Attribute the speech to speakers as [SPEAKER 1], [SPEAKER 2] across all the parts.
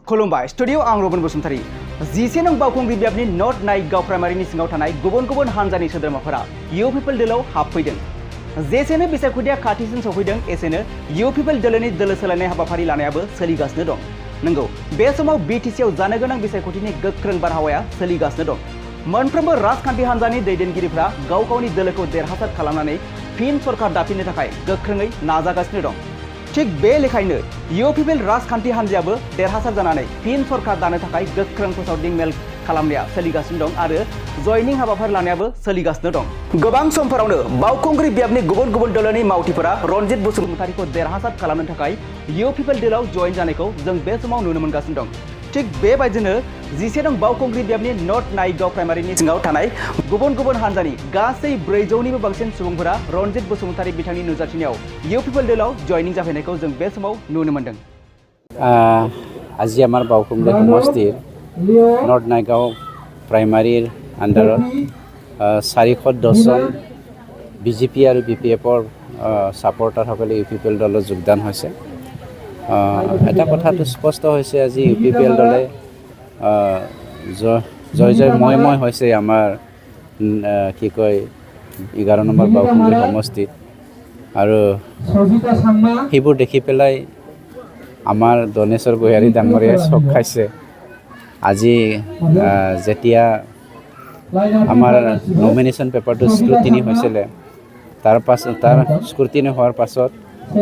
[SPEAKER 1] खुलुमबाय स्टुडियो आं रबन बसुमतारी जिसे नं बावखुंग्रि बियाबनि नर्थ नाइगाव प्राइमारिनि सिङाव थानाय गुबुन गुबुन हानजानि सोद्रोमाफोरा इउ पिपल दोलोआव हाबफैदों जेसेनो बिसायख'थिया खाथिसिन सौफैदों एसेनो इउ पिपल दोलोनि दोलो सोलायनाय हाबाफारि लानायाबो सोलिगासिनो दं नंगौ बे समाव बिटिसिआव जानो गोनां बिसायख'थिनि गोख्रों बारहावाया सोलिगासिनो दं मोनफ्रोमबो राजखान्थि हानजानि दैदेनगिरिफ्रा गाव गावनि दोलोखौ देरहासार खालामनानै फिन सरकार दाफिननो थाखाय गोख्रोङै नाजागासिनो दं थिग बे लेखायैनो इउ पिपल राजखान्थि हानजायाबो देरहासार जानानै फिन सरकार दानो थाखाय गोख्रों फोसावदिं मेल खालामनाया सोलिगासिनो दं आरो जयनिं हाबाफारि लानायाबो सोलिगासिनो दं गोबां समफोरावनो बावखुंग्रि बियाबनि गुबुन गुबुन दोलोनि मावथिफोरा रनजित बसुमतारीखौ देरहासार खालामनो थाखाय इउ पिपल दोलोआव जयेन जानायखौ जों बे समाव नुनो मोनगासिनो दं थिग बेबायदिनो जिसे नं बावखुंग्रि बियाबनि नर्थ नाइगाव प्राइमारिनि सिङाव थानाय गुबुन गुबुन हानजानि गासै 400निबो बांसिन सुबुंफोरा रनजित बसुमतारी बिथांनि नुजाथिनायाव इउ पिपल दोलोआव जयनिं जाफैनायखौ जों बे समाव नुनो मोनदों
[SPEAKER 2] আজি আমাৰ বাউকুংগ্ৰি সমষ্টিৰ নৰ্থ নাইগাঁও প্ৰাইমাৰীৰ আণ্ডাৰত 410 জন বিজেপি আৰু বিপিএফৰ ছাপৰ্টাৰসকলে ইউ পি পি এল দলত যোগদান হৈছে এটা কথাটো স্পষ্ট হৈছে আজি ইউ পি পি এল দলে জয় জয় ময় হৈছে আমাৰ কি কয় 11 নম্বৰ বাউকুংগ্ৰি সমষ্টিত আৰু সেইবোৰ দেখি পেলাই আমাৰ দনেশ্বৰ গোহাৰি ডাঙৰীয়াই চক খাইছে আজি যেতিয়া আমাৰ নমিনেশ্যন পেপাৰটো স্ক্ৰুটিনি হৈছিলে তাৰ স্ক্ৰুটিনি হোৱাৰ পাছত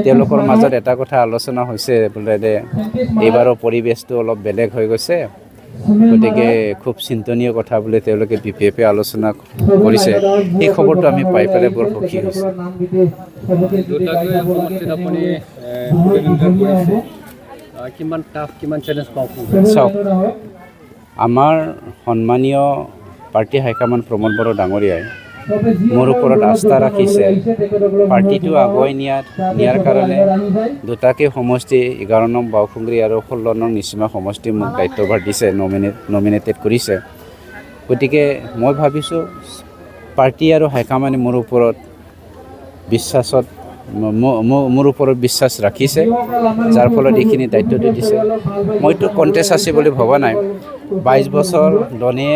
[SPEAKER 2] তেওঁলোকৰ মাজত এটা কথা আলোচনা হৈছে বোলে যে এইবাৰৰ পৰিৱেশটো অলপ বেলেগ হৈ গৈছে গতিকে খুব চিন্তনীয় কথা বুলি তেওঁলোকে বিপিএফে আলোচনা কৰিছে এই খবৰটো আমি পাই পেলাই বৰ সুখী হৈছোঁ
[SPEAKER 3] কিমান টাফ কিমান চ্যালেঞ্জ পাওঁ
[SPEAKER 2] চাওক আমাৰ সন্মানীয় পাৰ্টি হাইকমাণ্ড প্ৰমোদ বড়ো ডাঙৰীয়াই মোৰ ওপৰত আস্থা ৰাখিছে পাৰ্টিটো আগুৱাই নিয়াৰ কাৰণে দুটাকে সমষ্টি 11 নং বাউকুংগ্ৰি আৰু 16 নং নিচিমা সমষ্টি মোক দায়িত্বভাৰ দিছে নমিনেটেড কৰিছে গতিকে মই ভাবিছোঁ পাৰ্টি আৰু হাইকমাণ্ডে মোৰ ওপৰত বিশ্বাস ৰাখিছে যাৰ ফলত এইখিনি দায়িত্বটো দিছে মইতো কণ্টেষ্ট আছে বুলি ভবা নাই 22 বছৰ দনে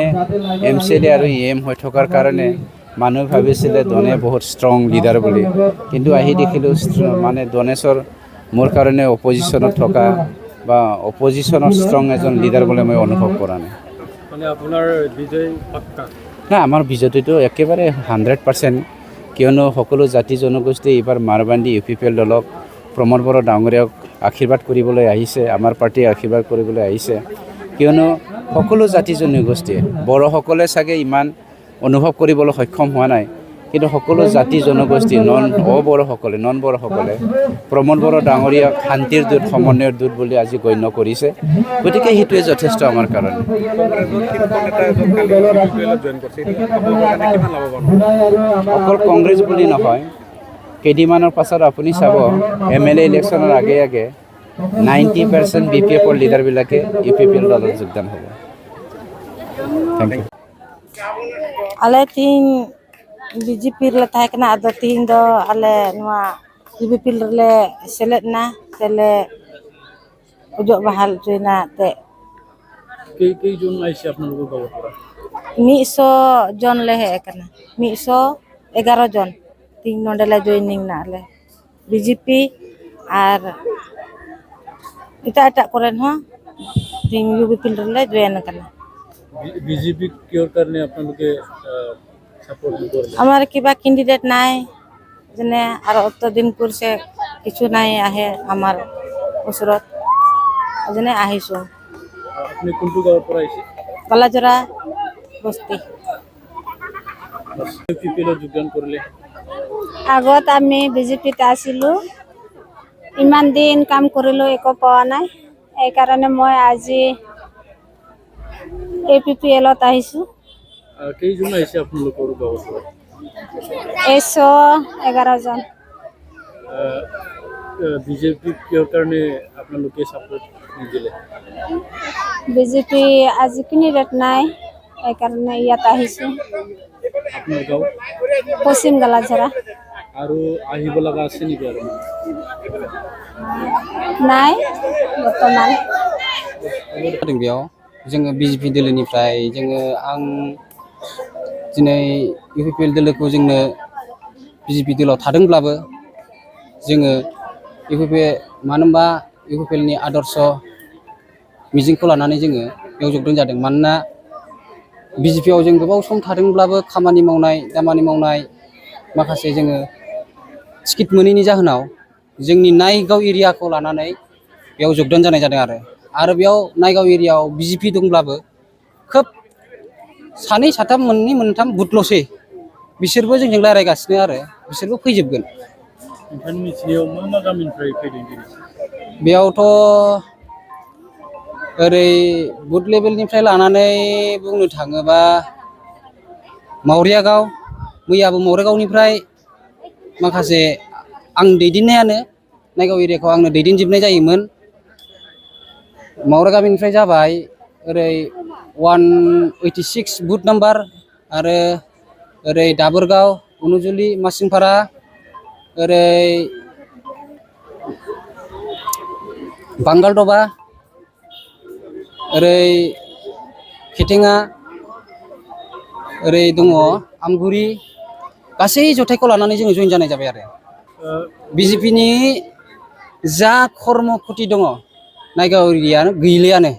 [SPEAKER 2] এমচিএলএ আৰু ইএম হৈ থকাৰ কাৰণে মানুহে ভাবিছিলে দনে বহুত ষ্ট্ৰং লিডাৰ বুলি কিন্তু আহি দেখিলোঁ মানে দনেশ্বৰ মোৰ কাৰণে অপজিশ্যনত থকা বা অপজিশ্যনৰ ষ্ট্ৰং এজন লিডাৰ বুলি মই অনুভৱ কৰা নাই
[SPEAKER 3] মানে আপোনাৰ বিজয় পাক্কা
[SPEAKER 2] না আমাৰ বিজয়টো একেবাৰে 100% কিয়নো সকলো জাতি জনগোষ্ঠী এইবাৰ মাৰবাণ্ডি ইউ পি পি এল দলক প্ৰমোদ বড়ো ডাঙৰীয়াক আশীৰ্বাদ কৰিবলৈ আহিছে আমাৰ পাৰ্টিয়ে আশীৰ্বাদ কৰিবলৈ আহিছে কিয়নো সকলো জাতি জনগোষ্ঠীয়ে বড়োসকলে চাগে ইমান অনুভৱ কৰিবলৈ সক্ষম হোৱা নাই কিন্তু সকলো জাতি জনগোষ্ঠী নন বড়োসকলে প্ৰমোদ বড়ো ডাঙৰীয়াক শান্তিৰ দূত সমন্বয়ৰ দূত বুলি আজি গণ্য কৰিছে গতিকে সেইটোৱে যথেষ্ট আমাৰ কাৰণে অকল কংগ্ৰেছ বুলি নহয় কেইদিনমানৰ পাছত আপুনি চাব MLA ইলেকশ্যনৰ আগে 90% BPFৰ লিডাৰবিলাকে ইউ পি পি এল দলত যোগদান হ'ব thank you
[SPEAKER 4] ale ting BJP le tahe kena ado ting do ale nua UPP le selet na tele ujok bahal tuina te
[SPEAKER 3] কি জন আইছে আপোনালোকৰ গাঁৱৰ পৰা
[SPEAKER 4] 100 জন le he kena 111 জন ting nonde le joining na ale BJP ar eta koren ha ting UPP le join kena
[SPEAKER 3] BJP কিয়ৰ কাৰণে আপোনালোকে সাপোৰ্ট কৰিলে
[SPEAKER 4] আমাৰ কিবা ক্যান্ডিডেট নাই যেনে আৰু অতদিন কৰিছে কিছু নাই আহে আমাৰ ওচৰত যেনে আহিছো
[SPEAKER 3] আপুনি কোনটো গাঁৱৰ পৰা আহিছে
[SPEAKER 4] বালাজৰা বস্তি
[SPEAKER 3] পিপিএলত যোগদান কৰিলে
[SPEAKER 4] আগত আমি বিজেপিত আছিলো ইমান দিন কাম কৰিলো একো পোৱা নাই এই কাৰণে মই আজি APPLত আহিছো
[SPEAKER 3] কেইজন আহিছে আপোনালোকৰ গাঁৱৰ পৰা
[SPEAKER 4] 111 জন
[SPEAKER 3] বিজেপি কিয়ৰ কাৰণে আপোনালোকে সাপোৰ্ট নিদিলে
[SPEAKER 4] বিজেপি আজি ক্যান্ডিডেট নাই এই কাৰণে ইয়াত আহিছো
[SPEAKER 3] আপোনাৰ গাঁও
[SPEAKER 4] পশ্চিম গালাঝৰা
[SPEAKER 3] আৰু আহিব লগা আছে নেকি আৰু
[SPEAKER 4] নাই বৰ্তমান
[SPEAKER 5] जादों बेयाव जोङो बिजेपि दोलोनिफ्राय आं दिनै इउपिपिएल दोलोखौ जोंनो बिजेपि दोलोआव थादोंब्लाबो जोङो मानो होनबा इउपिपिएलनि आदर्श मिजिंखौ लानानै जोङो बेयाव जगदान जादों। मानोना बिजेपिआव जों गोबाव सम थादोंब्लाबो खामानि मावनाय दामानि मावनाय माखासे जोङो टिकेट मोनैनि जाहोनाव जोंनि नायगाव एरियाखौ लानानै बेयाव जगदान जानाय जादों आरो बेयाव नायगाव एरियायाव बिजेपि दंब्लाबो खोब सानै साथाम मोननै मोनथाम बुथल'सै बिसोरबो जोंजों रायज्लायगासिनो आरो बिसोरबो फैजोबगोन।
[SPEAKER 3] नोंथांनि मिथिनायाव मा गामिनिफ्राय फैदों दिनै?
[SPEAKER 5] बेयावथ' ओरै बुथ लेभेलनिफ्राय लानानै बुंनो थाङोबा मावरिया गाव मैयाबो मावरिया गावनिफ्राय माखासे आं दैदेननायानो नायगाव एरियाखौ आंनो दैदेनजोबनाय जायोमोन। मावरिया गामिनिफ्राय जाबाय ओरै 186 बुथ नाम्बार आरो ओरै दाबोरगाव अनुजुलि मासिंपारा ओरै बांगालदबा ओरै खेटेङा ओरै दङ आमगुरि गासै जथायखौ लानानै जोङो जइन जानाय जाबाय आरो बिजेपिनि जा कर्म खथि दङ नायगाव एरियायानो गैलियानो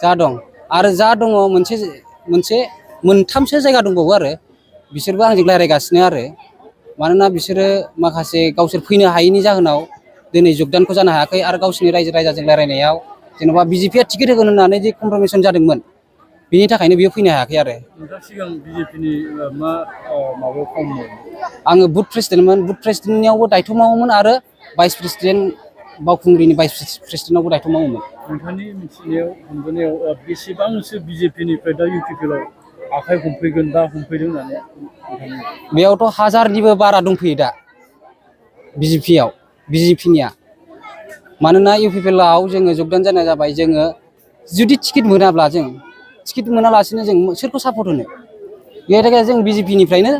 [SPEAKER 5] जा दं आरो जा दङ मोनथामसो जायगा दंबावो आरो बिसोरबो आंजों रायज्लायगासिनो आरो मानोना बिसोरो माखासे गावसोर फैनो हायैनि जाहोनाव दिनै जगदानखौ जानो हायाखै आरो गावसोरनि रायजो राजाजों रायज्लायनायाव जेन'बा बिजेपिया टिकेट होगोन होननानै जे कमप्रमाइसन जादोंमोन बिनि थाखायनो बेयो फैनो हायाखै आरो।
[SPEAKER 3] नोंथाङा सिगां बिजेपिनि मा माबायाव खालामोमोन?
[SPEAKER 5] आङो बुथ प्रेसिडेन्टमोन। बुथ प्रेसिडेन्टनियावबो दायथ' मावोमोन आरो भाइस प्रेसिडेन्ट बावखुंग्रिनि भाइस प्रेसिडेन्टआवबो दायथ' मावोमोन।
[SPEAKER 3] नोंथांनि मिथिनायाव हमबोनायाव बेसेबांसो बिजेपिनिफ्राय दा इउपिपिएलआव आखाइ हमफैगोन बा हमफैदों होननानै?
[SPEAKER 5] बेयावथ' 1000निबो बारा दंफैयो दा बिजेपिनिया मानोना इउपिपिएलआव जोङो जगदान जानाय जाबाय। जोङो जुदि टिकेट मोनाब्ला जों टिकेट मोनालासिनो जों सोरखौ सापर्ट होनो? बेनि थाखाय जों बिजेपिनिफ्रायनो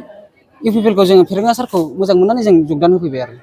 [SPEAKER 5] इउपिपिएलखौ जोङो फेरेंगा सारखौ मोजां मोननानै जों जगदान होफैबाय आरो।